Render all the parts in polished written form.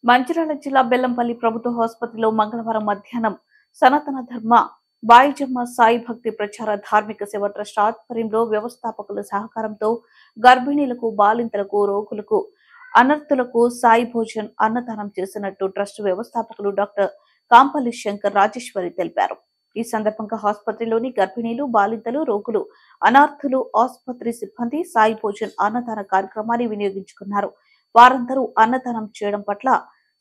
మంచిర్యాల జిల్లా బెల్లంపల్లి ప్రభుత్వ ఆసుపత్రిలో మంగళవారం మధ్యాహ్నం సనాతన ధర్మ బాయిజమ్మ సాయి భక్తి ప్రచార ధార్మిక సేవ ట్రస్ట్ ఆధ్వర్యంలో వ్యవస్థాపకుల సహకారంతో గర్భిణీలకు, బాలింతలకు, రోగులకు, అనర్థులకు సాయి భోజన్ అన్నదానం చేసినట్టు ట్రస్ట్ వ్యవస్థాపకులు డాక్టర్ కాంపల్లి శంకర్ రాజేశ్వరి తెలిపారు. ఈ సందర్భంగా ఆసుపత్రిలోని గర్భిణీలు, బాలింతలు, రోగులు, అనార్థులు, ఆసుపత్రి సిబ్బంది సాయి భోజన్ అన్నదాన కార్యక్రమాన్ని వినియోగించుకున్నారు. వారందరూ అన్నదానం చేయడం పట్ల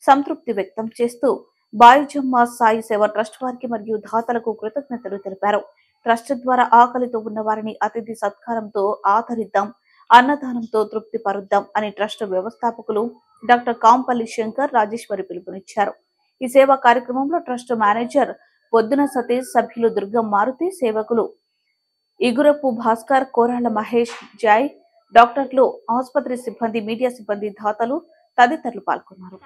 సంతృప్తి వ్యక్తం చేస్తూ బాయిజమ్మ సాయి సేవ ట్రస్ట్ వారికి మరియు దాతలకు కృతజ్ఞతలు తెలిపారు. ట్రస్ట్ ద్వారా ఆకలితో ఉన్న వారిని అతిథి సత్కారంతో ఆదరిద్దాం, అన్నదానంతో తృప్తి పరుద్దాం అని ట్రస్ట్ వ్యవస్థాపకులు డాక్టర్ కాంపల్లి శంకర్ రాజేశ్వరి పిలుపునిచ్చారు. ఈ సేవా కార్యక్రమంలో ట్రస్ట్ మేనేజర్ పొద్దున సతీష్, సభ్యులు దుర్గం మారుతి, సేవకులు ఇగురపు భాస్కర్, కోరాళ్ల మహేష్, జై, డాక్టర్లు, ఆసుపత్రి సిబ్బంది, మీడియా సిబ్బంది, దాతలు తదితరులు పాల్గొన్నారు.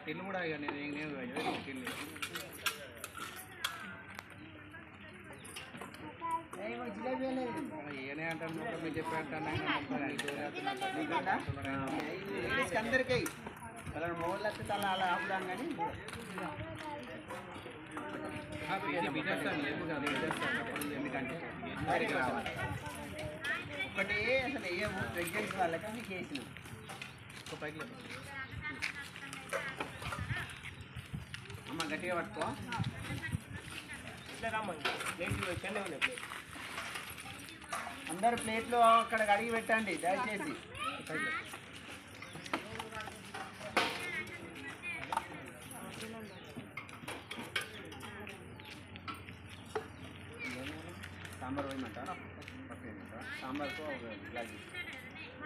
టిల్లు కూడా ఇక నేను టిల్లు ఏనే అంటాను మీరు చెప్పంటాను అందరికీ మొగళ్ళకి తల అలా ఆపుదాం కానీ ఎందుకంటే రావాలి ఒకటి అసలు ఏ ప్రెగ్నెన్సీ వాళ్ళకి మీకు వేసినాం ఒక పైకి అమ్మ గట్టిగా పట్టుకో అందరు ప్లేట్లు అక్కడ కడిగి పెట్టండి దయచేసి. సాంబార్ వేయమంటారా? సాంబార్కు ఒక గ్లాస్